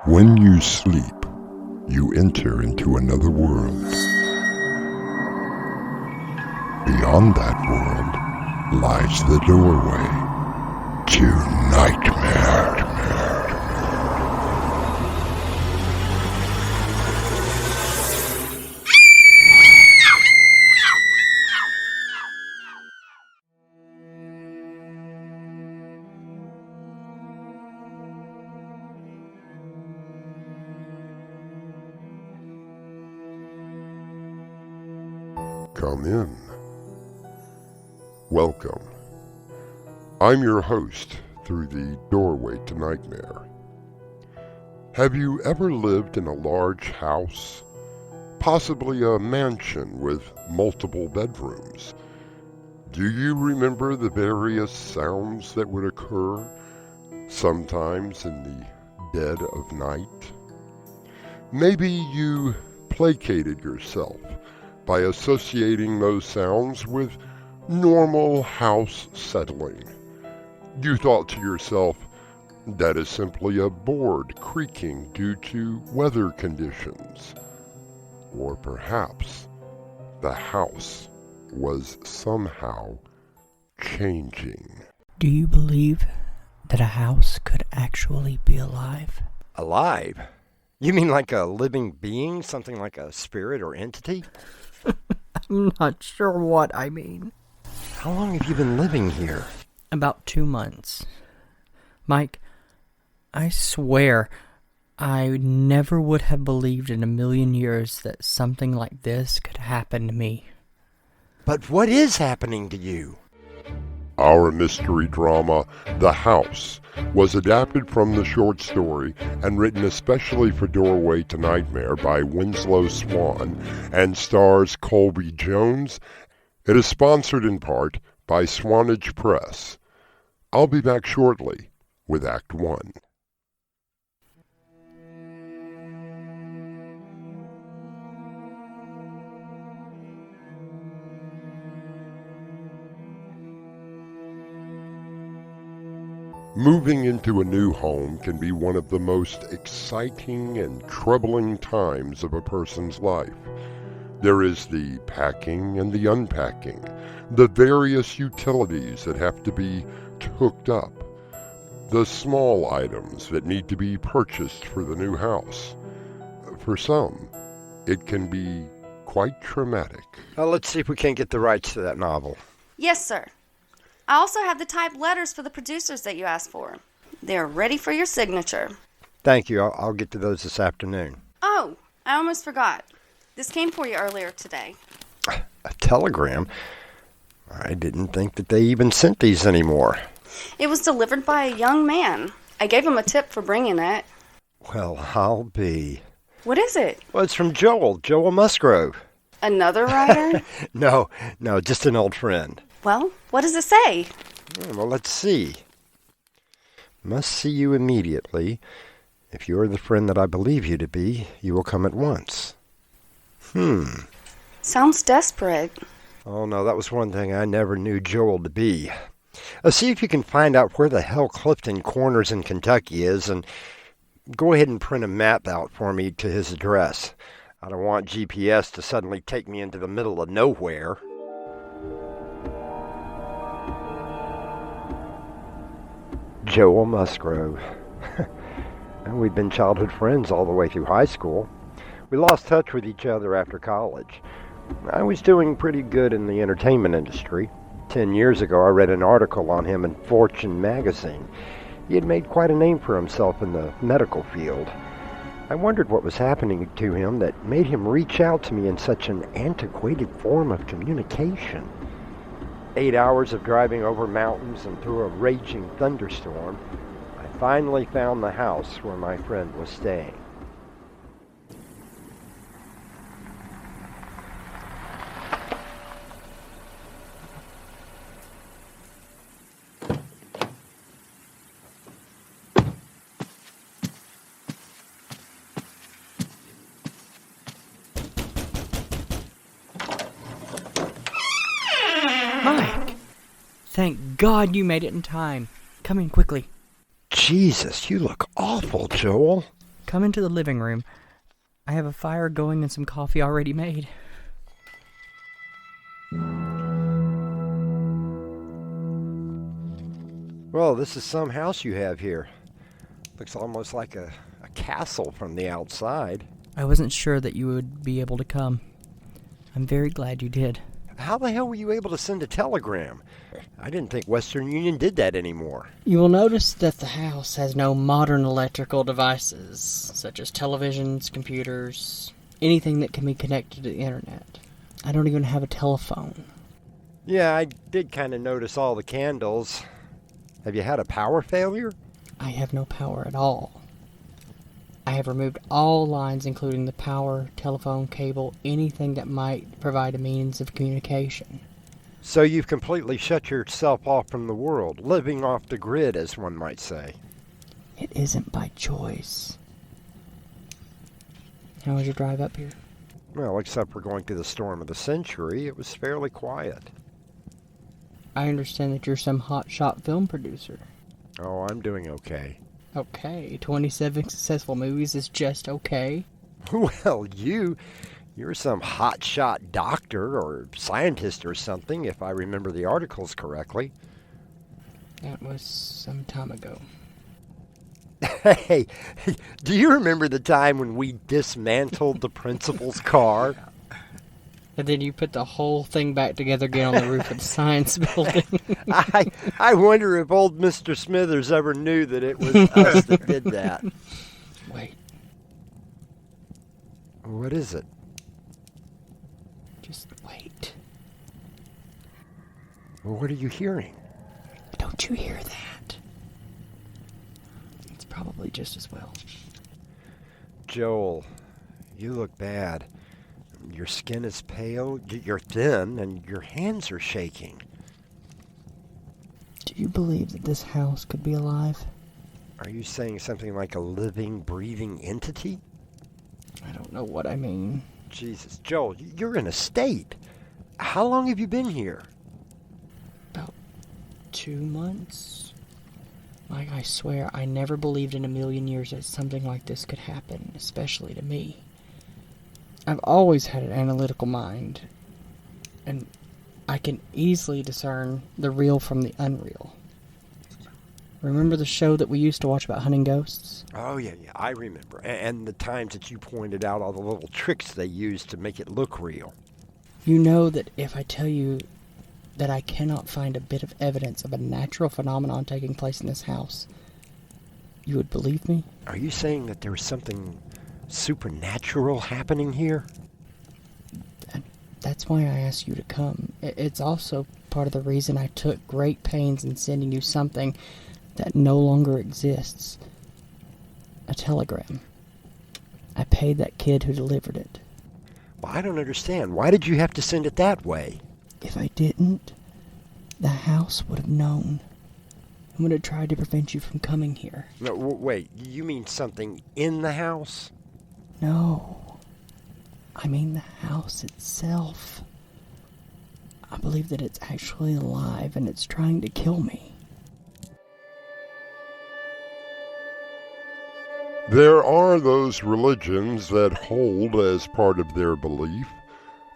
When you sleep, you enter into another world. Beyond that world lies the doorway to nightmare. Come in. Welcome. I'm your host through the doorway to nightmare. Have you ever lived in a large house? Possibly a mansion with multiple bedrooms? Do you remember the various sounds that would occur, sometimes in the dead of night? Maybe you placated yourself by associating those sounds with normal house settling. You thought to yourself, that is simply a board creaking due to weather conditions. Or perhaps the house was somehow changing. Do you believe that a house could actually be alive? Alive? You mean like a living being? Something like a spirit or entity? I'm not sure what I mean. How long have you been living here? About 2 months. Mike, I swear, I never would have believed in a million years that something like this could happen to me. But what is happening to you? Our mystery drama, The House, was adapted from the short story and written especially for Doorway to Nightmare by Winslow, Swan, and stars Colby Jones. It is sponsored in part by Swanage Press. I'll be back shortly with Act 1. Moving into a new home can be one of the most exciting and troubling times of a person's life. There is the packing and the unpacking, the various utilities that have to be hooked up, the small items that need to be purchased for the new house. For some, it can be quite traumatic. Let's see if we can't get the rights to that novel. Yes, sir. I also have the typed letters for the producers that you asked for. They're ready for your signature. Thank you. I'll get to those this afternoon. Oh, I almost forgot. This came for you earlier today. A telegram? I didn't think that they even sent these anymore. It was delivered by a young man. I gave him a tip for bringing it. Well, I'll be. What is it? Well, it's from Joel Musgrove. Another writer? No, just an old friend. Well, what does it say? Well, let's see. Must see you immediately. If you are the friend that I believe you to be, you will come at once. Sounds desperate. Oh, no, that was one thing I never knew Joel to be. See if you can find out where the hell Clifton Corners in Kentucky is, and go ahead and print a map out for me to his address. I don't want GPS to suddenly take me into the middle of nowhere. Joel Musgrove. And we'd been childhood friends all the way through high school. We lost touch with each other after college. I was doing pretty good in the entertainment industry. 10 years ago, I read an article on him in Fortune magazine. He had made quite a name for himself in the medical field. I wondered what was happening to him that made him reach out to me in such an antiquated form of communication. 8 hours of driving over mountains and through a raging thunderstorm, I finally found the house where my friend was staying. Mike! Thank God you made it in time. Come in quickly. Jesus, you look awful, Joel. Come into the living room. I have a fire going and some coffee already made. Well, this is some house you have here. Looks almost like a castle from the outside. I wasn't sure that you would be able to come. I'm very glad you did. How the hell were you able to send a telegram? I didn't think Western Union did that anymore. You will notice that the house has no modern electrical devices, such as televisions, computers, anything that can be connected to the internet. I don't even have a telephone. Yeah, I did kind of notice all the candles. Have you had a power failure? I have no power at all. I have removed all lines, including the power, telephone, cable, anything that might provide a means of communication. So you've completely shut yourself off from the world, living off the grid, as one might say. It isn't by choice. How was your drive up here? Well, except for going through the storm of the century, it was fairly quiet. I understand that you're some hotshot film producer. Oh, I'm doing okay. Okay, 27 successful movies is just okay? Well, you're some hotshot doctor or scientist or something, if I remember the articles correctly. That was some time ago. Hey, do you remember the time when we dismantled the principal's car? And then you put the whole thing back together again on the roof of the science building. I wonder if old Mr. Smithers ever knew that it was us that did that. Wait, What is it? just wait. Well, what are you hearing? Don't you hear that? It's probably just as well. Joel, you look bad. Your skin is pale, you're thin, and your hands are shaking. Do you believe that this house could be alive? Are you saying something like a living, breathing entity? I don't know what I mean. Jesus, Joel, you're in a state. How long have you been here? About 2 months? Like, I swear, I never believed in a million years that something like this could happen, especially to me. I've always had an analytical mind, and I can easily discern the real from the unreal. Remember the show that we used to watch about hunting ghosts? Oh, yeah, I remember. And the times that you pointed out all the little tricks they used to make it look real. You know that if I tell you that I cannot find a bit of evidence of a natural phenomenon taking place in this house, you would believe me? Are you saying that there's something supernatural happening here? That's why I asked you to come. It's also part of the reason I took great pains in sending you something that no longer exists. A telegram. I paid that kid who delivered it. Well, I don't understand. Why did you have to send it that way? If I didn't, the house would have known and would have tried to prevent you from coming here. No, wait, you mean something in the house? No, I mean the house itself. I believe that it's actually alive and it's trying to kill me. There are those religions that hold as part of their belief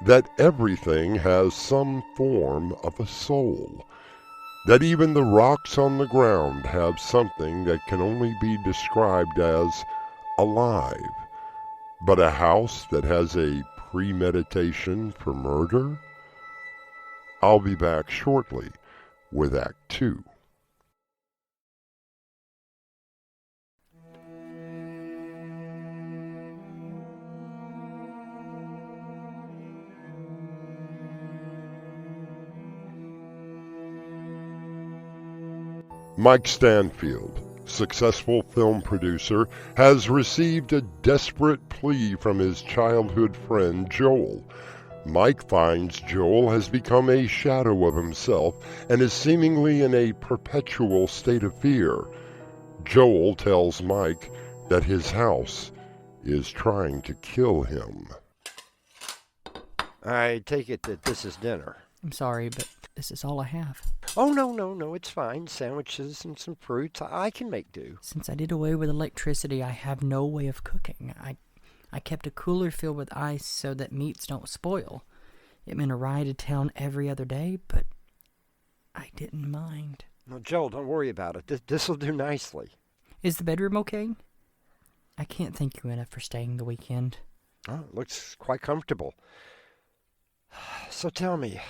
that everything has some form of a soul, that even the rocks on the ground have something that can only be described as alive. But a house that has a premeditation for murder? I'll be back shortly with Act 2. Mike Stanfield, successful film producer, has received a desperate plea from his childhood friend Joel. Mike finds Joel has become a shadow of himself and is seemingly in a perpetual state of fear. Joel tells Mike that his house is trying to kill him. I take it that this is dinner. I'm sorry, but this is all I have. Oh, no, it's fine. Sandwiches and some fruits. I can make do. Since I did away with electricity, I have no way of cooking. I kept a cooler filled with ice so that meats don't spoil. It meant a ride to town every other day, but I didn't mind. No, Joel, don't worry about it. This'll do nicely. Is the bedroom okay? I can't thank you enough for staying the weekend. Oh, it looks quite comfortable. So tell me,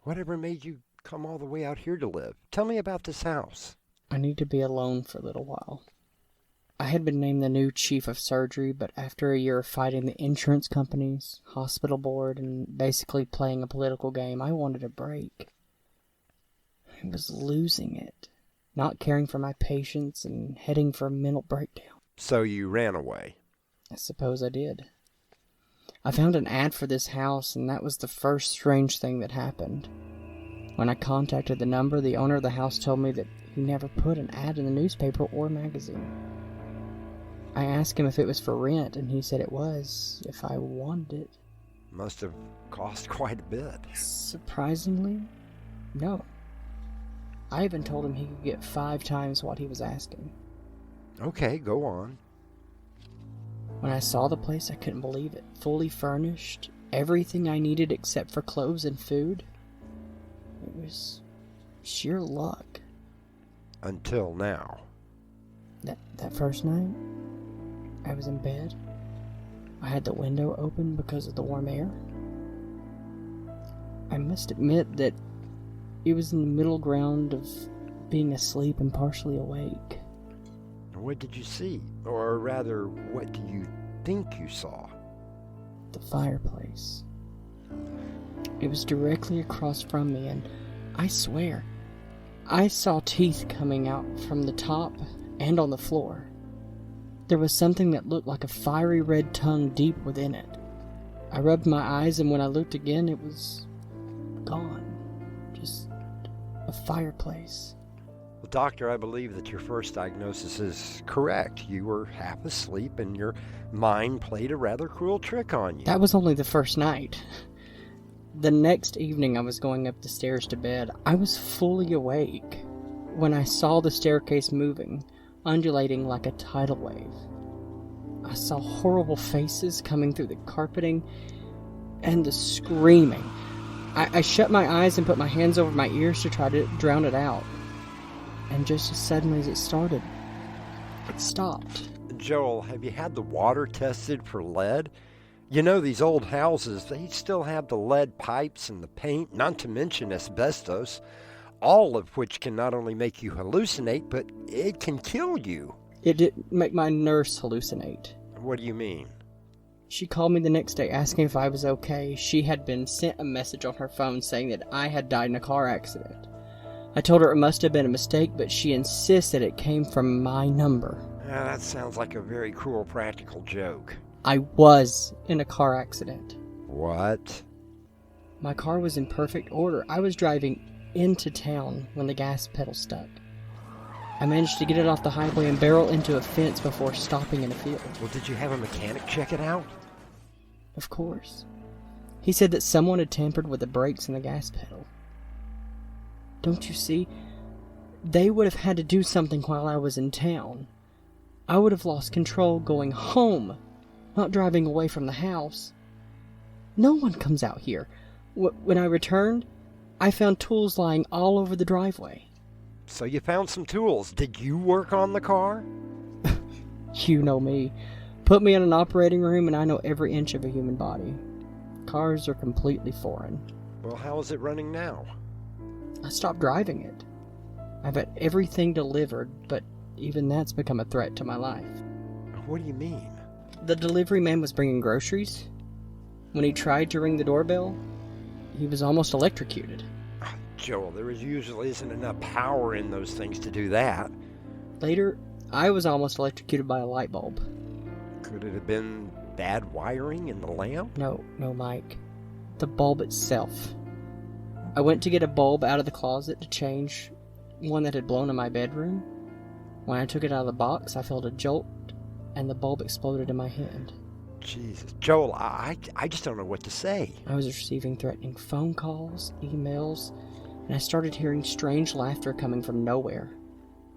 whatever made you come all the way out here to live? Tell me about this house. I need to be alone for a little while. I had been named the new chief of surgery, but after a year of fighting the insurance companies, hospital board, and basically playing a political game, I wanted a break. I was losing it, not caring for my patients and heading for a mental breakdown. So you ran away? I suppose I did. I found an ad for this house, and that was the first strange thing that happened. When I contacted the number, the owner of the house told me that he never put an ad in the newspaper or magazine. I asked him if it was for rent, and he said it was, if I wanted it. Must have cost quite a bit. Surprisingly, no. I even told him he could get 5 times what he was asking. Okay, go on. When I saw the place, I couldn't believe it. Fully furnished, everything I needed except for clothes and food. It was sheer luck. Until now. That first night, I was in bed. I had the window open because of the warm air. I must admit that it was in the middle ground of being asleep and partially awake. What did you see? Or rather, what do you think you saw? The fireplace. It was directly across from me, and I swear, I saw teeth coming out from the top and on the floor. There was something that looked like a fiery red tongue deep within it. I rubbed my eyes, and when I looked again, it was gone. Just a fireplace. Well, doctor, I believe that your first diagnosis is correct. You were half asleep, and your mind played a rather cruel trick on you. That was only the first night. The next evening I was going up the stairs to bed. I was fully awake when I saw the staircase moving, undulating like a tidal wave. I saw horrible faces coming through the carpeting, and the screaming. I shut my eyes and put my hands over my ears to try to drown it out. And just as suddenly as it started, it stopped. Joel, have you had the water tested for lead? You know, these old houses, they still have the lead pipes and the paint, not to mention asbestos, all of which can not only make you hallucinate, but it can kill you. It didn't make my nurse hallucinate. What do you mean? She called me the next day asking if I was okay. She had been sent a message on her phone saying that I had died in a car accident. I told her it must have been a mistake, but she insisted it came from my number. That sounds like a very cruel practical joke. I was in a car accident. What? My car was in perfect order. I was driving into town when the gas pedal stuck. I managed to get it off the highway and barrel into a fence before stopping in a field. Well, did you have a mechanic check it out? Of course. He said that someone had tampered with the brakes and the gas pedal. Don't you see? They would have had to do something while I was in town. I would have lost control going home, not driving away from the house. No one comes out here. When I returned, I found tools lying all over the driveway. So you found some tools. Did you work on the car? You know me. Put me in an operating room and I know every inch of a human body. Cars are completely foreign. Well, how is it running now? I stopped driving it. I've had everything delivered, but even that's become a threat to my life. What do you mean? The delivery man was bringing groceries. When he tried to ring the doorbell, he was almost electrocuted. Joel, there usually isn't enough power in those things to do that. Later, I was almost electrocuted by a light bulb. Could it have been bad wiring in the lamp? No, Mike. The bulb itself. I went to get a bulb out of the closet to change one that had blown in my bedroom. When I took it out of the box, I felt a jolt, and the bulb exploded in my hand. Jesus. Joel, I just don't know what to say. I was receiving threatening phone calls, emails, and I started hearing strange laughter coming from nowhere.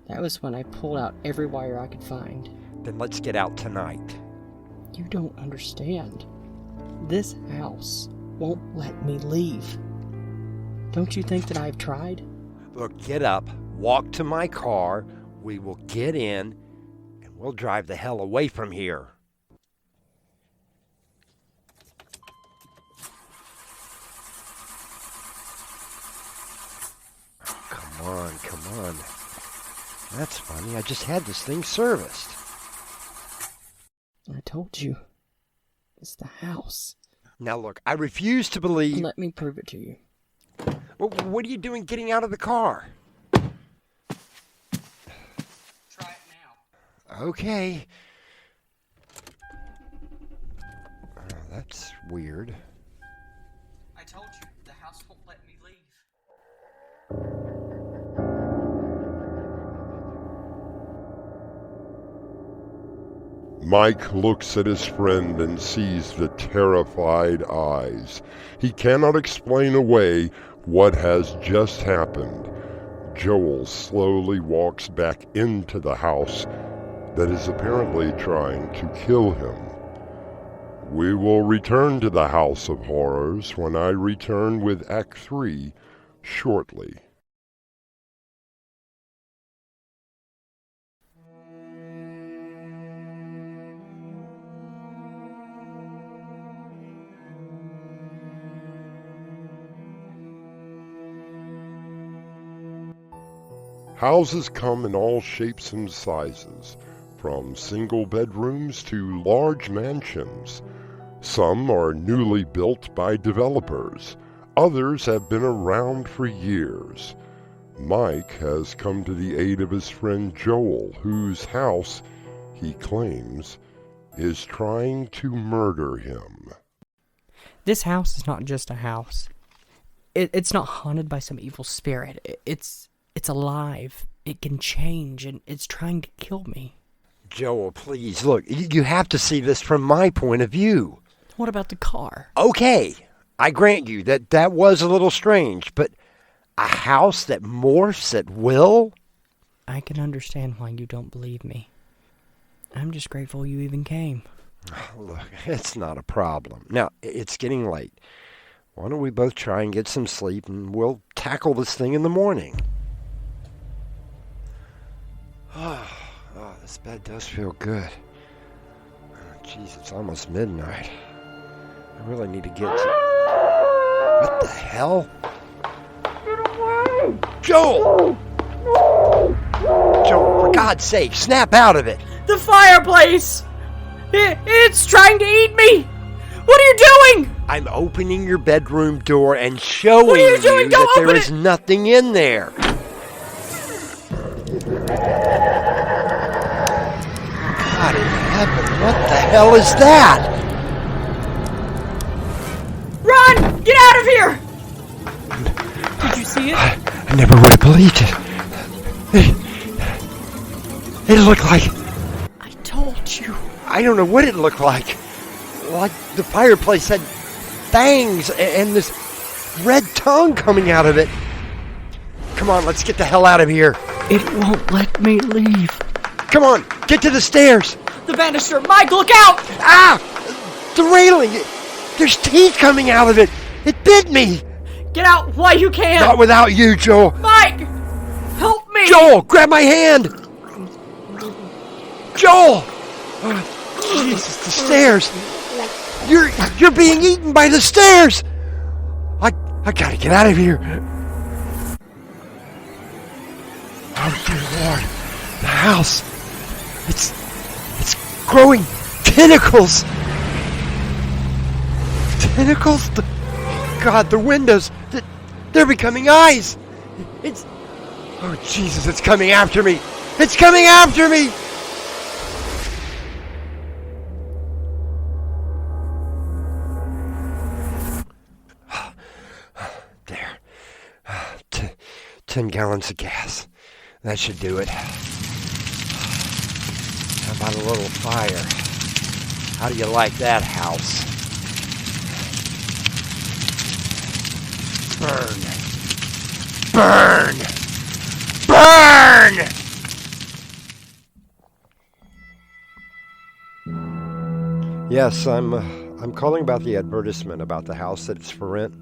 That was when I pulled out every wire I could find. Then let's get out tonight. You don't understand. This house won't let me leave. Don't you think that I've tried? Look, get up, walk to my car, we will get in, and we'll drive the hell away from here. Oh, come on. That's funny, I just had this thing serviced. I told you. It's the house. Now look, I refuse to believe... Let me prove it to you. What are you doing getting out of the car? Try it now. Okay. Oh, that's weird. I told you, the house won't let me leave. Mike looks at his friend and sees the terrified eyes. He cannot explain away what has just happened. Joel slowly walks back into the house that is apparently trying to kill him. We will return to the House of Horrors when I return with Act 3 shortly. Houses come in all shapes and sizes, from single bedrooms to large mansions. Some are newly built by developers. Others have been around for years. Mike has come to the aid of his friend Joel, whose house, he claims, is trying to murder him. This house is not just a house. It's not haunted by some evil spirit. It's alive. It can change, and it's trying to kill me. Joel, please, look, you have to see this from my point of view. What about the car? Okay, I grant you that was a little strange, but a house that morphs at will? I can understand why you don't believe me. I'm just grateful you even came. Look, it's not a problem. Now, it's getting late. Why don't we both try and get some sleep, and we'll tackle this thing in the morning. Oh, this bed does feel good. Jeez, it's almost midnight. I really need to get to... What the hell? Get away! Joel! Joel, for God's sake, snap out of it! The fireplace! It's trying to eat me! What are you doing? I'm opening your bedroom door and showing What are you doing? you Don't that there open is it! nothing in there. God in heaven, what the hell is that? Run! Get out of here! Did you see it? I never would have believed it. It looked like... I told you. I don't know what it looked like. Like the fireplace had fangs and this red tongue coming out of it. Come on, let's get the hell out of here. It won't let me leave. Come on, get to the stairs. The banister! Mike, look out! Ah! The railing! There's teeth coming out of it! It bit me! Get out while you can! Not without you, Joel! Mike! Help me! Joel, grab my hand! Joel! Oh, Jesus, the stairs! You're being eaten by the stairs! I gotta get out of here! Oh, dear Lord! The house! It's growing tentacles! Tentacles? God, the windows! They're becoming eyes! It's... Oh, Jesus, it's coming after me! It's coming after me! There. 10 gallons of gas. That should do it. How about a little fire? How do you like that, house? Burn. Burn! Burn! Yes, I'm calling about the advertisement about the house that's for rent.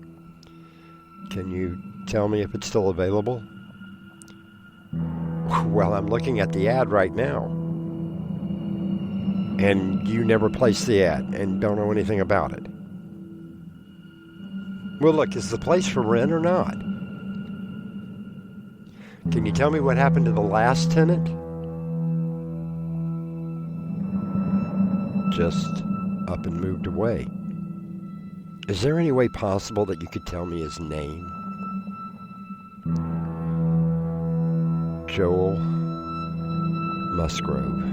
Can you tell me if it's still available? Well, I'm looking at the ad right now. And you never placed the ad and don't know anything about it. Well, look, is the place for rent or not? Can you tell me what happened to the last tenant? Just up and moved away. Is there any way possible that you could tell me his name? Joel Musgrove.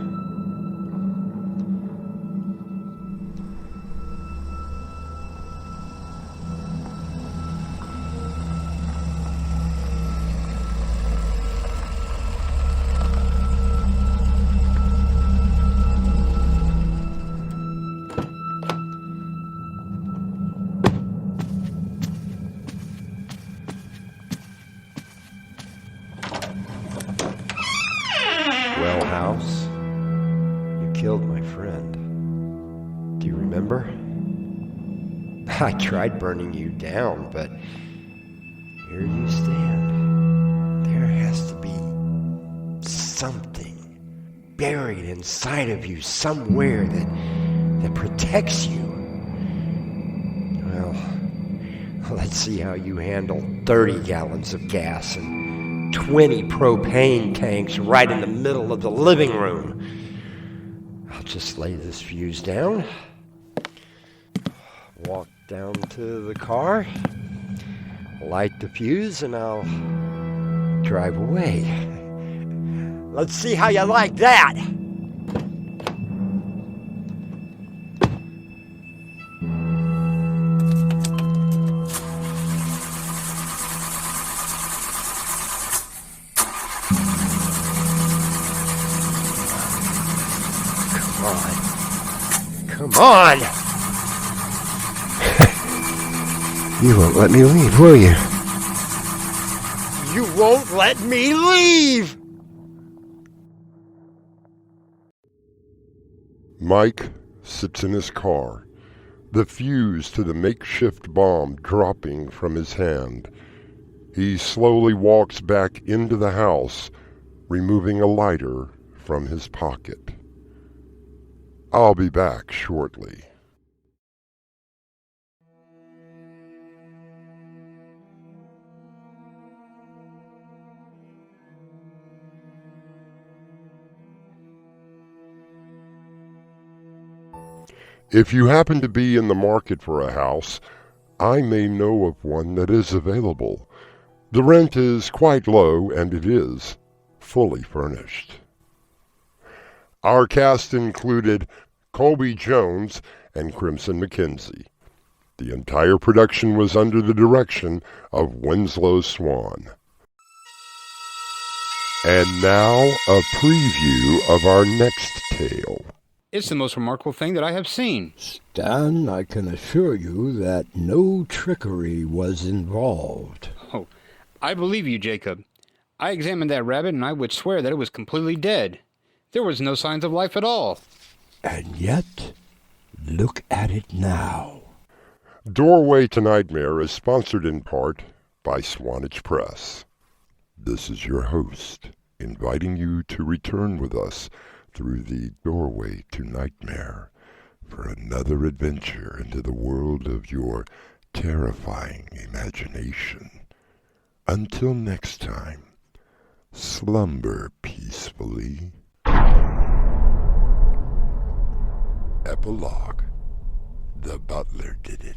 Well, House, you killed my friend. Do you remember? I tried burning you down, but here you stand. There has to be something buried inside of you somewhere that protects you. Well, let's see how you handle 30 gallons of gas and 20 propane tanks right in the middle of the living room. I'll just lay this fuse down, walk down to the car, light the fuse, and I'll drive away. Let's see how you like that. Come on! You won't let me leave, will you? You won't let me leave! Mike sits in his car, the fuse to the makeshift bomb dropping from his hand. He slowly walks back into the house, removing a lighter from his pocket. I'll be back shortly. If you happen to be in the market for a house, I may know of one that is available. The rent is quite low, and it is fully furnished. Our cast included Colby Jones and Crimson McKenzie. The entire production was under the direction of Winslow Swan. And now a preview of our next tale. It's the most remarkable thing that I have seen. Stan, I can assure you that no trickery was involved. Oh, I believe you, Jacob. I examined that rabbit and I would swear that it was completely dead. There was no signs of life at all. And yet, look at it now. Doorway to Nightmare is sponsored in part by Swanage Press. This is your host, inviting you to return with us through the Doorway to Nightmare for another adventure into the world of your terrifying imagination. Until next time, slumber peacefully. Epilogue. The butler did it.